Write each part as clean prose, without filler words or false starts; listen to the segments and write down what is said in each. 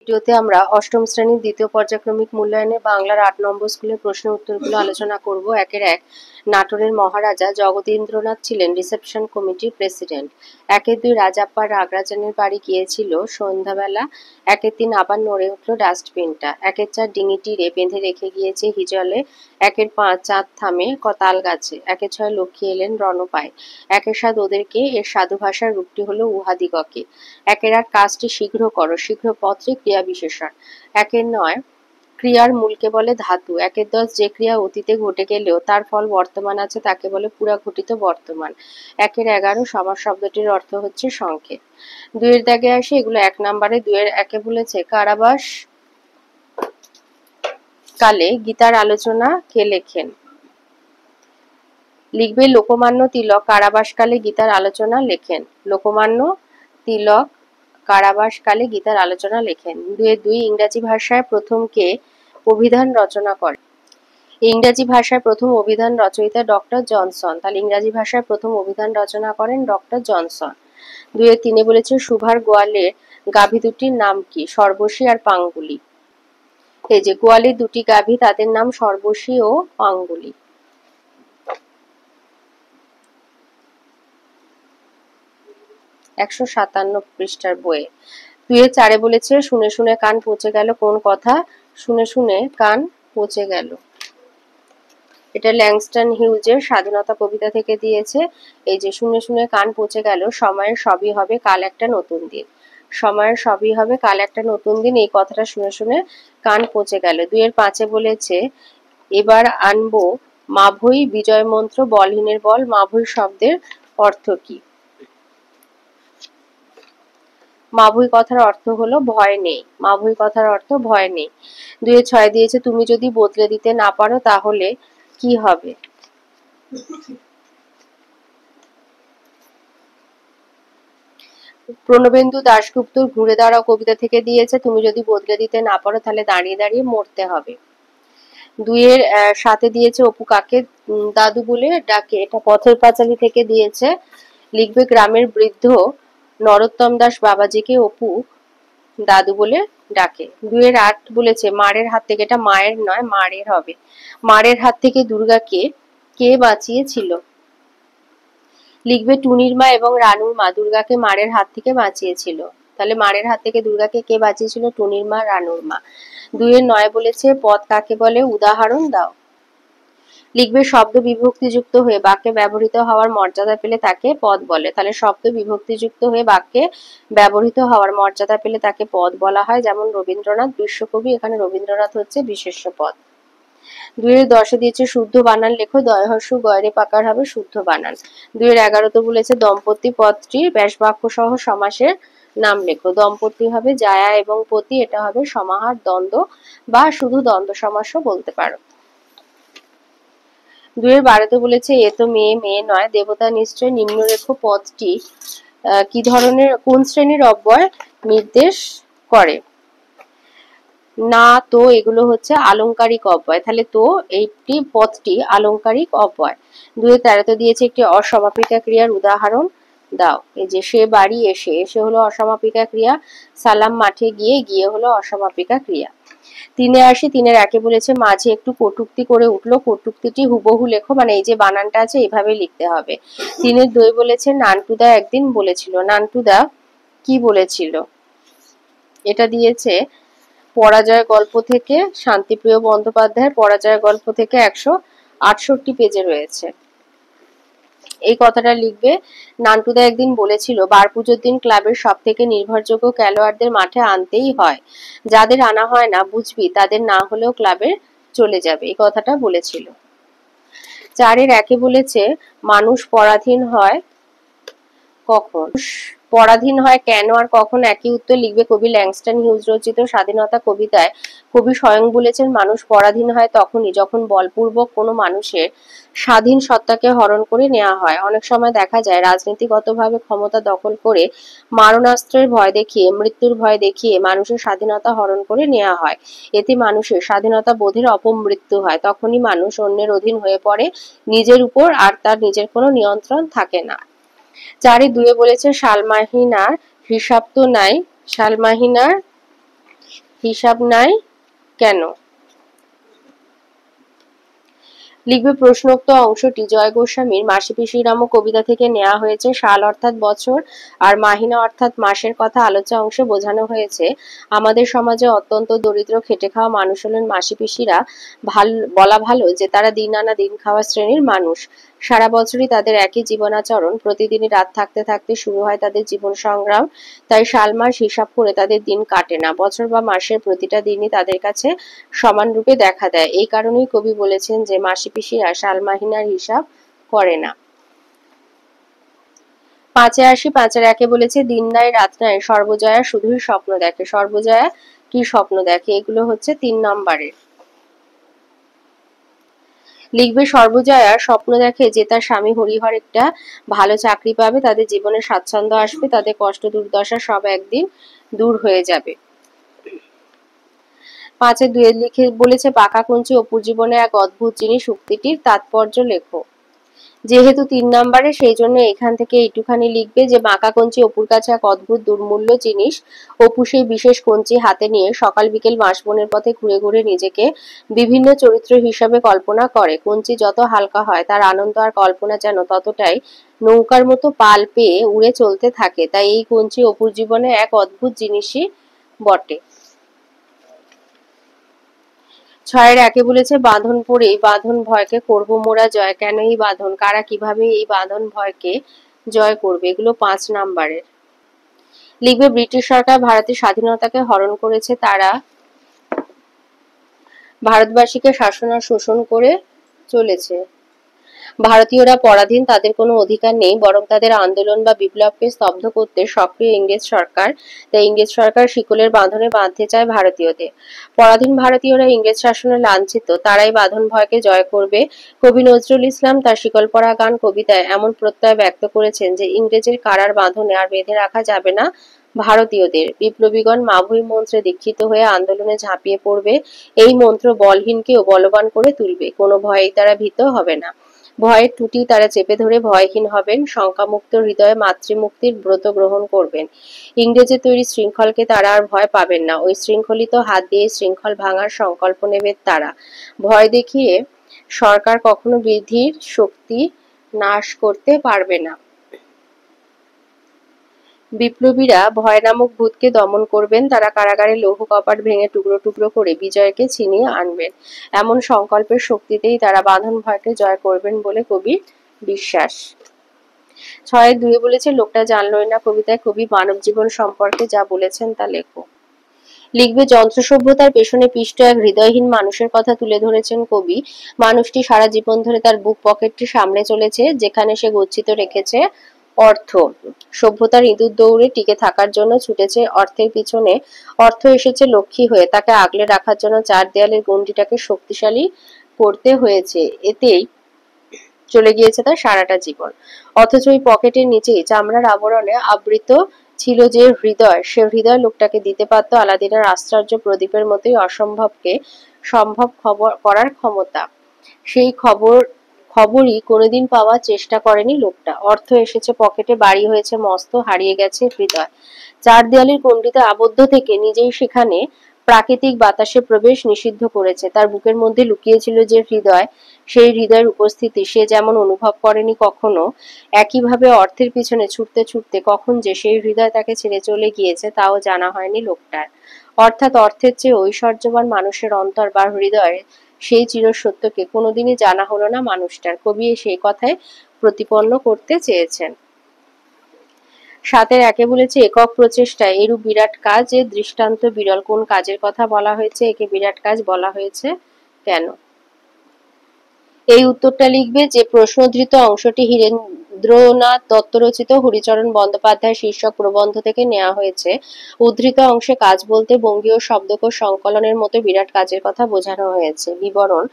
ভিডিওতে আমরা অষ্টম শ্রেণীর দ্বিতীয় পর্যায়ক্রমিক মূল্যায়নে বাংলার ৮ নম্বর স্কুলের প্রশ্ন উত্তরগুলো আলোচনা করব। একের এক, নাটোরের মহারাজা জগদীন্দ্রনাথ ছিলেন রিসেপশন কমিটির প্রেসিডেন্ট। একের দুই, রাজাপ্পা রাগরাজানের বাড়ি গিয়েছিল সন্ধ্যাবেলা। একের তিন, আবার নড়ে উঠল ডাস্টবিনটা। একের চার, ডিঙিটিরে বেঁধে রেখে গিয়েছে হিজলে। একের পাঁচ, চাঁদ থামে তাল গাছে। একের ছয়, লক্ষ্মী এলেন রণপায়। একের সাত, ওদেরকে এর সাধু ভাষার রূপটি হলো উহাদিগকে। একের আট, কাজটি শীঘ্র করো, শীঘ্র পত্রে ক্রিয়া বিশেষণ। একের নয়, ক্রিয়ার মূলকে বলে ধাতু। একের দশ, যে ক্রিয়া অতীতে ঘটে গেলেও তার ফল বর্তমান আছে তাকে বলে পুরা ঘটিত বর্তমান। একের 11, সমাস শব্দটির অর্থ হচ্ছে সংক্ষেপ। দুইয়ের দাগে আসে, এগুলো এক নম্বরে। দুইয়ের একে বলেছে কারাবাস কালে গীতার আলোচনা কে লেখেন? লিখবে লোকমান্য তিলক কারাবাসকালে গীতার আলোচনা লেখেন। লোকমান্য তিলক কারাবাসকালে গীতার আলোচনা লেখেন। দুইয়ের দুই, ইংরাজি ভাষায় প্রথম কে অভিধান রচনা করেন? ইংরাজি ভাষায় প্রথম অভিধান রচয়িতা ডক্টর জনসন। তাহলে ইংরাজি ভাষায় প্রথম অভিধান রচনা করেন ডক্টর জনসন। দুইয়ের তিনে বলেছে সুভার গোয়ালের গাভী দুটির নাম কি? সর্বশী আর পাঙ্গুলি। এই যে গোয়ালের দুটি গাভী, তাদের নাম সর্বশী ও পাঙ্গুলি। একশো 57 পৃষ্ঠার বইয়ে। দুইয়ের চারে বলেছে শুনে শুনে কান পচে গেল কোন কথা? শুনে শুনে কান পচে গেল, এটা ল্যাংস্টন হিউজের স্বাধীনতা কবিতা থেকে দিয়েছে। এই যে শুনে শুনে কান পচে গেল, সময়ের সবই হবে কাল একটা নতুন দিন। সময়ের সবই হবে কাল একটা নতুন দিন, এই কথাটা শুনে শুনে কান পচে গেল। দুইয়ের পাঁচে বলেছে এবার আনবো মাভৈ বিজয় মন্ত্র, বলহীনের বল। মাভৈ শব্দের অর্থ কি? মাভৈ কথার অর্থ হলো ভয় নেই। মাভৈ কথার অর্থ ভয় নেই। দুইয়ের ছয় দিয়েছে তুমি যদি বদলে দিতে না পারো তাহলে কি হবে? প্রণবেন্দু দাশগুপ্তর ঘুরে দাঁড়াও কবিতা থেকে দিয়েছে তুমি যদি বদলে দিতে না পারো তাহলে দাঁড়িয়ে দাঁড়িয়ে মরতে হবে। দুইয়ের সাথে দিয়েছে অপু কাকে দাদু বলে ডাকে, এটা পথের পাঁচালী থেকে দিয়েছে। লিখবে গ্রামের বৃদ্ধ নরোত্তম দাস বাবাজিকে অপু দাদু বলে ডাকে। দুইয়ের আট বলেছে মারের হাত থেকে, এটা মায়ের নয় মারের হবে। মারের হাত থেকে দুর্গাকে কে বাঁচিয়েছিল? লিখবে টুনির মা এবং রানুর মা দুর্গাকে মারের হাত থেকে বাঁচিয়েছিল। তাহলে মারের হাত থেকে দুর্গাকে কে বাঁচিয়েছিল? টুনির মা, রানুর মা। দুইয়ের নয় বলেছে পদ কাকে বলে, উদাহরণ দাও। লিখবে শব্দ বিভক্তিযুক্ত হয়ে বাক্যে ব্যবহৃত হওয়ার মর্যাদা পেলে তাকে পদ বলে। তাহলে শব্দ বিভক্তিযুক্ত হয়ে বাক্যে ব্যবহৃত হওয়ার মর্যাদা পেলে তাকে পদ বলা হয়। যেমন রবীন্দ্রনাথ বিশ্বকবি, এখানে রবীন্দ্রনাথ হচ্ছে বিশেষ্য পদ। দুইয়ের দশে দিয়েছে শুদ্ধ বানান লেখো, দয়হর্ষ গয়রে পাকার হবে শুদ্ধ বানান। দুইয়ের 11তে বলেছে দম্পতি পদটির ব্যাসবাক্য সহ সমাসের নাম লেখো। দম্পতি হবে জায়া এবং পতি, এটা হবে সমাহার দ্বন্দ্ব বা শুধু দ্বন্দ্ব সমাসও বলতে পারো। দুইয়ের 12তে বলেছে এ তো মেয়ে, মেয়ে নয় দেবতা নিশ্চয়। নিম্নরেখ পদটি কি ধরনের, কোন শ্রেণীর অব্যয় নির্দেশ করে? না তো এগুলো হচ্ছে আলংকারিক অব্যয়, তাহলে তো এইটি পদটি আলংকারিক অব্যয়। দুইয়ের 13তে দিয়েছে একটি অসমাপিকা ক্রিয়ার উদাহরণ দাও। এই যে সে বাড়ি এসে, এসে হলো অসমাপিকা ক্রিয়া। সালাম মাঠে গিয়ে, গিয়ে হলো অসমাপিকা ক্রিয়া। তিনে আসি, তিনের একে বলেছে মাঝে একটু কটূক্তি করে উঠলো, কটূক্তিটি হুবহু লেখো, মানে এই যে বানানটা আছে এইভাবে লিখতে হবে। তিনের দুই বলেছে নান্টুদা একদিন বলেছিল। নান্টুদা কি বলেছিল? এটা দিয়েছে পরাজয় গল্প থেকে, শান্তিপ্রিয় বন্দ্যোপাধ্যায়ের পরাজয় গল্প থেকে 168 পেজে রয়েছে। এই কথাটা লিখবে নান্টুদা একদিন বলেছিল বার পুজোর দিন ক্লাবের সব থেকে নির্ভরযোগ্য খেলোয়াড়দের মাঠে আনতেই হয়, যাদের আনা হয় না বুঝবি তাদের না হলেও ক্লাবে চলে যাবে, এই কথাটা বলেছিল। চারের একে বলেছে মানুষ পরাধীন হয় কখন? পরাধীন হয় কেন আর কখন, একই উত্তর লিখবে কবি ল্যাংস্টন হিউজ রচিত স্বাধীনতা কবিতায় কবি স্বয়ং বলেছেন মানুষ পরাধীন হয় তখনই যখন বলপূর্বক কোনো মানুষের স্বাধীন সত্তাকে হরণ করে নেওয়া হয়। অনেক সময় দেখা যায় রাজনীতিগতভাবে ক্ষমতা দখল করে মারণাস্ত্রের ভয় দেখিয়ে, মৃত্যুর ভয় দেখিয়ে মানুষের স্বাধীনতা হরণ করে নেওয়া হয়। এতে মানুষের স্বাধীনতা বোধের অপমৃত্যু হয়। তখনই মানুষ অন্যের অধীন হয়ে পড়ে, নিজের উপর আর তার নিজের কোনো নিয়ন্ত্রণ থাকে না। চারে দুয়ে বলেছে সালমাহিনার হিসাব তো নাই। সালমাহিনার হিসাব নাই কেন? লিখবে প্রশ্নোক্ত অংশটি জয় গোস্বামীর মাসি পিসি নামক কবিতা থেকে নেওয়া হয়েছে। সাল অর্থাৎ বছর আর মাহিনা অর্থাৎ মাসের কথা আলোচ্য অংশে বোঝানো হয়েছে। আমাদের সমাজে অত্যন্ত দরিদ্র খেটে খাওয়া মানুষ হলেন মাসি পিসিরা। বলা ভালো যে তারা দিন আনা দিন খাওয়া শ্রেণীর মানুষ। সারা বছরই তাদের একই জীবনাচরণ, প্রতিদিনই রাত থাকতে থাকতে শুরু হয় তাদের জীবন সংগ্রাম। তাই সাল মাস হিসাব করে তাদের দিন কাটে না, বছর বা মাসের প্রতিটা দিনই তাদের কাছে সমান রূপে দেখা দেয়। এই কারণেই কবি বলেছেন যে মাসি পিসিরা সাল মাহিনার হিসাব করে না। 5-এ আসি। 5-এর 1-এ বলেছে দিন নাই রাত নাই সর্বজয়া শুধুই স্বপ্ন দেখে। সর্বজয়া কি স্বপ্ন দেখে? এগুলো হচ্ছে 3 নম্বরের। লিখবে সর্বজয়া স্বপ্ন দেখে যে তার স্বামী হরিহর একটা ভালো চাকরি পাবে, তাদের জীবনে স্বাচ্ছন্দ্য আসবে, তাদের কষ্ট দুর্দশা সব একদিন দূর হয়ে যাবে। 5-এর 2-এ লিখে বলেছে পাকা কঞ্চি অপুর জীবনে এক অদ্ভুত জিনিস, উক্তিটির তাৎপর্য লেখো। যেহেতু 3 নম্বরে সেই জন্য এখান থেকে একটুখানি লিখবে যে বাঁকা কঞ্চি অপুর কাছে এক অদ্ভুত দুর্মূল্য জিনিস। অপু সেই বিশেষ কঞ্চি হাতে নিয়ে সকাল বিকেল বাঁশবনের পথে ঘুরে ঘুরে নিজেকে বিভিন্ন চরিত্র হিসাবে কল্পনা করে। কঞ্চি যত হালকা হয় তার আনন্দ আর কল্পনা যেন ততটাই নৌকার মতো পাল পেয়ে উড়ে চলতে থাকে। তাই এই কঞ্চি অপুর জীবনে এক অদ্ভুত জিনিসই বটে। 6-এর 1-এ বলেছে বাঁধন পড়ে বাঁধন ভয়কে করব মোরা জয়। কেন এই বাঁধন? কারা কিভাবে এই বাঁধন ভয়কে জয় করবে? এগুলো 5 নম্বরের। লিখবে ব্রিটিশ সরকার ভারতের স্বাধীনতাকে হরণ করেছে, তারা ভারতবাসীকে শাসন আর শোষণ করে চলেছে। ভারতীয়রা পরাধীন, তাদের কোনো অধিকার নেই, বরং তাদের আন্দোলন বা বিপ্লবকে স্তব্ধ করতে সক্রিয় ইংরেজ সরকার। তাই ইংরেজ সরকার শিকলের বাঁধনে বাঁধতে চায় ভারতীয়দের। পরাধীন ভারতীয়রা ইংরেজ শাসনে লাঞ্ছিত, তারাই বাঁধন ভয়কে জয় করবে। কবি নজরুল ইসলাম তার শিকলপরা গান কবিতায় এমন প্রত্যয় ব্যক্ত করেছেন যে ইংরেজের কারার বাঁধনে আর বেঁধে রাখা যাবে না ভারতীয়দের। বিপ্লবীগণ মাভৈ মন্ত্রে দীক্ষিত হয়ে আন্দোলনে ঝাঁপিয়ে পড়বে। এই মন্ত্র বলহীনকেও বলবান করে তুলবে। কোনো ভয়েই তারা ভীত হবে না। ভয়ের টুটি তারা চেপে ধরে ভয়হীন হবেন, শঙ্কামুক্ত হৃদয়ে মাতৃমুক্তির ব্রত গ্রহণ করবেন। ইংরেজের তৈরি শৃঙ্খলকে তারা আর ভয় পাবেন না। ওই শৃঙ্খলিত হাত দিয়ে শৃঙ্খল ভাঙার সংকল্প নেবে তারা। ভয় দেখিয়ে সরকার কখনো বিধির শক্তি নাশ করতে পারবে না। বিপ্লবীরা ভয় নামক ভূতকে দমন করবেন, তারা কারাগারে লৌহ কপাট ভেঙে টুকরো টুকরো করে বিজয়কে ছিনিয়ে আনবেন। এমন সংকল্পের শক্তিতেই তারা বাঁধন ভয়কে জয় করবেন বলে কবির বিশ্বাস। 6-এর 2-এ বলেছে লোকটা জানলই না কবিতায় কবি মানব জীবন সম্পর্কে যা বলেছেন তা লেখো। লিখবে যন্ত্র সভ্যতার পেছনে পিষ্ট এক হৃদয়হীন মানুষের কথা তুলে ধরেছেন কবি। মানুষটি সারা জীবন ধরে তার বুক পকেটটি সামলে চলেছে, যেখানে সে গচ্ছিত রেখেছে অর্থ। সভ্যতার ইঁদুর দৌড়ে টিকে থাকার জন্য ছুটেছে অর্থের পিছনে। অর্থ এসেছে লক্ষ্মী হয়ে, তাকে আগলে রাখার জন্য 4 দেয়ালের গণ্ডিটাকে শক্তিশালী করতে হয়েছে। এতেই চলে গিয়েছে তার সারাটা জীবন। অথচ ওই পকেটের নিচেই চামড়ার আবরণে আবৃত ছিল যে হৃদয়, সে হৃদয় লোকটাকে দিতে পারত আলাদিনের আশ্চর্য প্রদীপের মতোই অসম্ভবকে সম্ভব করার ক্ষমতা। সেই খবরই কোনোদিন পাওয়ার চেষ্টা করেনি লোকটা। অর্থ এসেছে পকেটে, বাড়ি হয়েছে মস্ত, হারিয়ে গেছে হৃদয়। 4 দেয়ালের গণ্ডিতে আবদ্ধ থেকে নিজেই সেখানে প্রাকৃতিক বাতাসে প্রবেশ নিষিদ্ধ করেছে। তার বুকের মধ্যে লুকিয়েছিল যে হৃদয়, সেই হৃদয়ের উপস্থিতি সে যেমন অনুভব করেনি কখনো, একইভাবে অর্থের পিছনে ছুটতে ছুটতে কখন যে সেই হৃদয় তাকে ছেড়ে চলে গিয়েছে তাও জানা হয়নি লোকটার। অর্থাৎ অর্থের চেয়ে ঐশ্বর্যবান মানুষের অন্তর বা হৃদয়ের সেই চিরসত্যকে কোনোদিনই জানা হলো না মানুষটার। কবি সেই কথায় প্রতিপন্ন করতে চেয়েছেন। 7-এর 1-এ বলেছে একক প্রচেষ্টায় এরূপ বিরাট কাজ, এর দৃষ্টান্ত বিরল। কোন কাজের কথা বলা হয়েছে? একে বিরাট কাজ বলা হয়েছে কেন? এই উত্তরটা লিখবে যে প্রশ্নোদ্ধৃত অংশটি হীরেন্দ্রনাথ দত্ত রচিত হরিচরণ বন্দ্যোপাধ্যায় শীর্ষক প্রবন্ধ থেকে নেওয়া হয়েছে। উদ্ধৃত অংশে কাজ বলতে বঙ্গীয় শব্দকোষ সংকলনের মতো বিরাট কাজের কথা বোঝানো হয়েছে। বিবরণ: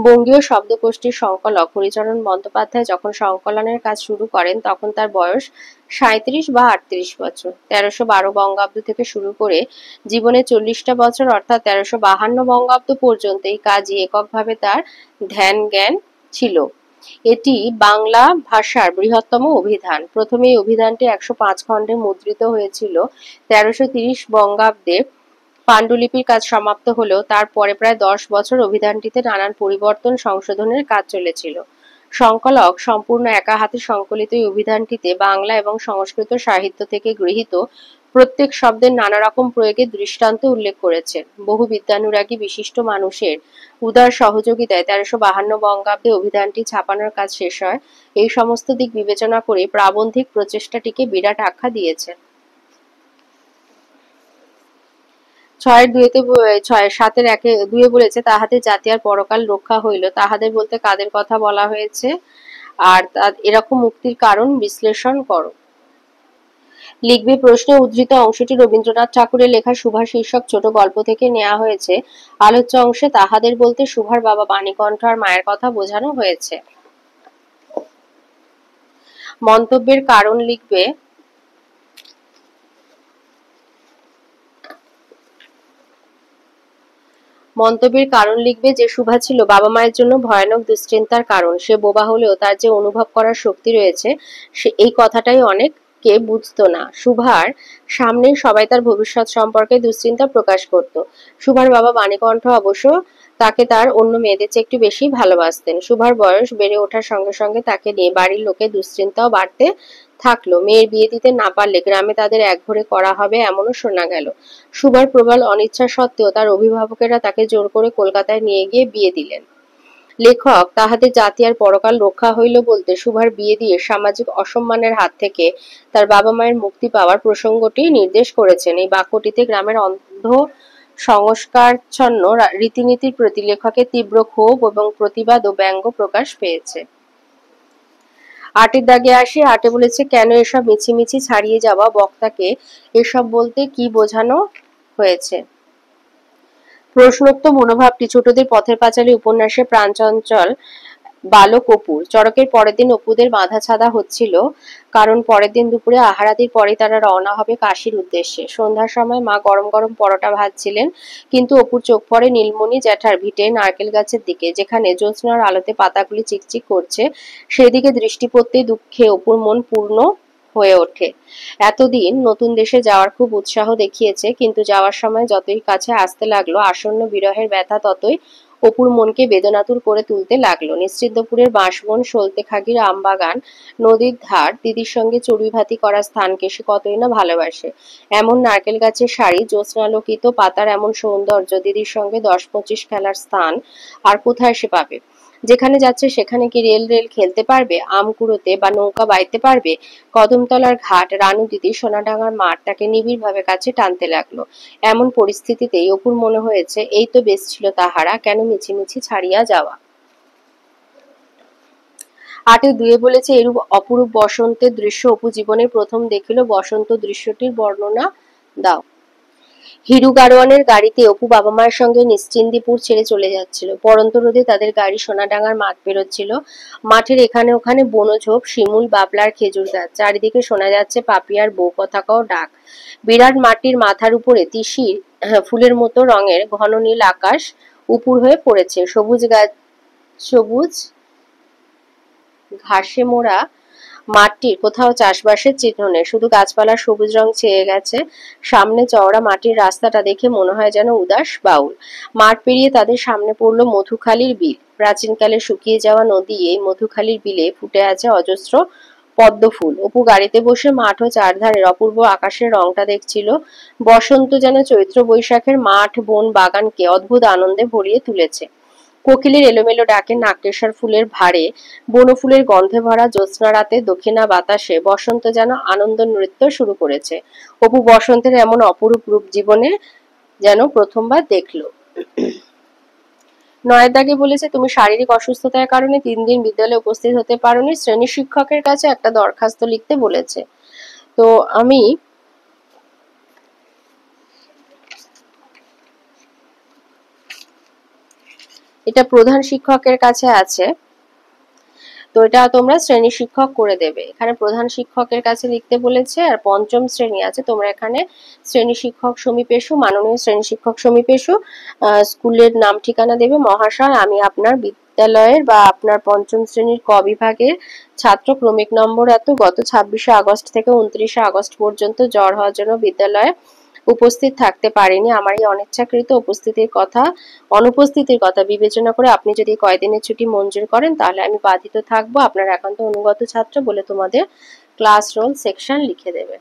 বঙ্গীয় শব্দকোষটির সংকলক হরিচরণ বন্দ্যোপাধ্যায় যখন সংকলনের কাজ শুরু করেন তখন তার বয়স 37 বা 38 বছর। 1312 বঙ্গাব্দ থেকে শুরু করে জীবনে 40টা বছর অর্থাৎ 1352 বঙ্গাব্দ পর্যন্ত এই কাজই এককভাবে তার ধ্যান জ্ঞান ছিল। এটি বাংলা ভাষার বৃহত্তম অভিধান। প্রথমে এই অভিধানটি 105 খণ্ডে মুদ্রিত হয়েছিল। 1330 বঙ্গাব্দে পাণ্ডুলিপির কাজ সমাপ্ত হলেও তারপরে প্রায় 10 বছর অভিধানটিতে নানান পরিবর্তন সংশোধনের কাজ চলেছিল। সংকলক সম্পূর্ণ একা হাতে সংকলিত এই অভিধানটিতে বাংলা এবং সংস্কৃত সাহিত্য থেকে গৃহীত প্রত্যেক শব্দের নানা রকম প্রয়োগের দৃষ্টান্ত উল্লেখ করেছেন। বহু বিদ্যানুরাগী বিশিষ্ট মানুষের উদার সহযোগিতায় 1352 বঙ্গাব্দে অভিধানটি ছাপানোর কাজ শেষ হয়। এই সমস্ত দিক বিবেচনা করে প্রাবন্ধিক প্রচেষ্টাটিকে বিরাট আখ্যা দিয়েছেন। 7-এ বলেছে, তাহাদের জাতি আর পরকাল রক্ষা হইল। তাহাদের বলতে কাদের কথা বলা হয়েছে, আর এরকম মুক্তির কারণ বিশ্লেষণ করো। লিখবে। প্রশ্নে উদ্ধৃত অংশটি রবীন্দ্রনাথ ঠাকুরের লেখা সুভা শীর্ষক ছোট গল্প থেকে নেওয়া হয়েছে। আলোচ্য অংশে তাহাদের বলতে সুভার বাবা বাণীকণ্ঠ আর মায়ের কথা বোঝানো হয়েছে। মন্তব্যের কারণ লিখবে। মন্তব্যের কারণ লিখবে যে সুভা ছিল বাবা মায়ের জন্য ভয়ানক দুশ্চিন্তার কারণ। সে বোবা হলেও তার যে অনুভব করার শক্তি রয়েছে সে এই কথাটাই অনেককে বুঝতো না। সুভার সামনেই সবাই তার ভবিষ্যৎ সম্পর্কে দুশ্চিন্তা প্রকাশ করত। সুভার বাবা বাণীকণ্ঠ অবশ্য তাকে তার অন্য মেয়েদের চেয়ে একটু বেশি ভালোবাসতেন। সুভার বয়স বেড়ে ওঠার সঙ্গে সঙ্গে তাকে নিয়ে বাড়ির লোকের দুশ্চিন্তাও বাড়তে থাকলো। মেয়ের বিয়ে দিতে না পারলে গ্রামে তাদের একঘরে করা হবে এমনও শোনা গেল। সুভার প্রবল অনিচ্ছা সত্ত্বেও তার অভিভাবকেরা তাকে জোর করে কলকাতায় নিয়ে গিয়ে বিয়ে দিলেন। লেখক তাহাদের জাতি আর পরকাল রক্ষা হইল বলতে সুভার বিয়ে দিয়ে সামাজিক অসম্মানের হাত থেকে তার বাবা মায়ের মুক্তি পাওয়ার প্রসঙ্গটি নির্দেশ করেছেন। এই বাক্যটিতে গ্রামের অন্ধ সংস্কারচ্ছন্ন রীতিনীতির প্রতি লেখকের তীব্র ক্ষোভ এবং প্রতিবাদ ও ব্যঙ্গ প্রকাশ পেয়েছে। 8-এর দাগে আসি। 8-এ বলেছে, কেন এসব মিছিমিছি ছাড়িয়ে যাওয়া? বক্তাকে এসব বলতে কি বোঝানো হয়েছে? প্রশ্নোক্ত মনোভাবটি ছোটদের পথের পাঁচালী উপন্যাসে প্রাণচঞ্চল বালক অপুর। চড়কের পরের দিন অপুদের বাঁধা ছাদা হচ্ছিল, কারণ পরের দিন দুপুরে আহারাদির পরেই তারা রওনা হবে কাশীর উদ্দেশ্যে। সন্ধ্যার সময় মা গরম গরম পরোটা ভাজছিলেন, কিন্তু অপুর চোখ পড়ে নীলমণি জ্যাঠার ভিটে নারকেল গাছের দিকে, যেখানে জ্যোৎস্নার আলোতে পাতাগুলি চিকচিক করছে। সেদিকে দৃষ্টি পড়তেই দুঃখে অপুর মন পূর্ণ হয়ে ওঠে। এতদিন নতুন দেশে যাওয়ার খুব উৎসাহ দেখিয়েছে, কিন্তু যাওয়ার সময় যতই কাছে আসতে লাগলো আসন্ন বিরহের ব্যথা ততই অপুর মনকে বেদনাতুর করে তুলতে লাগলো। নিশ্চিন্তপুরের বাঁশবন, সলতেখাগির আমবাগান, নদীর ধার, দিদির সঙ্গে চড়ুইভাতি করা স্থানকে সে কতই না ভালোবাসে। এমন নারকেল গাছের সারি, জ্যোৎস্নালোকিত পাতার এমন সৌন্দর্য, দিদির সঙ্গে 10-25 খেলার স্থান আর কোথায় সে পাবে? যেখানে যাচ্ছে সেখানে কি রেল খেলতে পারবে? আম কুড়োতে বা নৌকা বাইতে পারবে? কদমতলার ঘাট, রানু দিদি, সোনাডাঙ্গার মাঠ তাকে নিবিড়ভাবে কাছে টানতে লাগলো। এমন পরিস্থিতিতেই অপুর মনে হয়েছে এই তো বেশ ছিল তাহারা, কেন মিছিমিছি ছাড়িয়া যাওয়া? 8-এ 2-এ বলেছে, এরূপ অপরূপ বসন্তের দৃশ্য অপু জীবনে প্রথম দেখিল। বসন্ত দৃশ্যটির বর্ণনা দাও। হিরু গাড়োয়ানের গাড়িতে অপু বাবা মায়ের সঙ্গে নিশ্চিন্দিপুর ছেড়ে চলে যাচ্ছিল। পড়ন্ত রোদে তাদের গাড়ি সোনাডাঙ্গার মাঠ পেরোচ্ছিল। মাঠের এখানে ওখানে বনঝোপ, শিমুল, বাবলার খেজুর গাছ। চারিদিকে শোনা যাচ্ছে পাপিয়ার বউ কথাকাও ডাক। বিরাট মাটির মাথার উপরে তিসির ফুলের মতো রঙের ঘন নীল আকাশ উপুর হয়ে পড়েছে। সবুজ ঘাসে মোড়া মাঠটির কোথাও চাষবাসের চিহ্ন নেই, শুধু গাছপালার সবুজ রং ছেয়ে গেছে। সামনে চওড়া মাটির রাস্তাটা দেখে মনে হয় যেন উদাস বাউল। মাঠ পেরিয়ে তাদের সামনে পড়ল মধুখালীর বিল। প্রাচীনকালে শুকিয়ে যাওয়া নদী এই মধুখালীর বিলে ফুটে আছে অজস্র পদ্ম ফুল। অপু গাড়িতে বসে মাঠ ও চারধারের অপূর্ব আকাশের রংটা দেখছিল। বসন্ত যেন চৈত্র বৈশাখের মাঠ, বন, বাগানকে অদ্ভুত আনন্দে ভরিয়ে তুলেছে। কোকিলের এলোমেলো ডাকে, নাগকেশর ফুলের ভারে, বনফুলের গন্ধে ভরা জ্যোৎস্না রাতে দক্ষিণা বাতাসে বসন্ত যেন আনন্দ নৃত্য শুরু করেছে। অপু বসন্তের এমন অপরূপ রূপ জীবনে যেন প্রথমবার দেখল। 9-এর দাগে বলেছে, তুমি শারীরিক অসুস্থতার কারণে 3 দিন বিদ্যালয়ে উপস্থিত হতে পারোনি। শ্রেণী শিক্ষকের কাছে একটা দরখাস্ত লিখতে বলেছে। তো আমি এটা প্রধান শিক্ষকের কাছে আছে, তো এটা তোমরা শ্রেণী শিক্ষক করে দেবে। এখানে প্রধান শিক্ষকের কাছে লিখতে বলেছে, আর 5ম শ্রেণী আছে, তোমরা এখানে শ্রেণী শিক্ষক সমীপেশু, মাননীয় শ্রেণী শিক্ষক সমীপেশু, স্কুলের নাম ঠিকানা দেবে। মহাশয়, আমি আপনার বিদ্যালয়ের বা আপনার 5ম শ্রেণীর ক বিভাগের ছাত্র, ক্রমিক নম্বর এত, গত 26শে আগস্ট থেকে 29শে আগস্ট পর্যন্ত জ্বর হওয়ার জন্য বিদ্যালয়ে উপস্থিত থাকতে পারিনি। আমার এই অনিচ্ছাকৃত অনুপস্থিতির কথা বিবেচনা করে আপনি যদি কয়দিনের ছুটি মঞ্জুর করেন তাহলে আমি বাধিত থাকবো। আপনার একান্ত অনুগত ছাত্র বলে তোমাদের ক্লাস রোল সেকশন লিখে দেবে।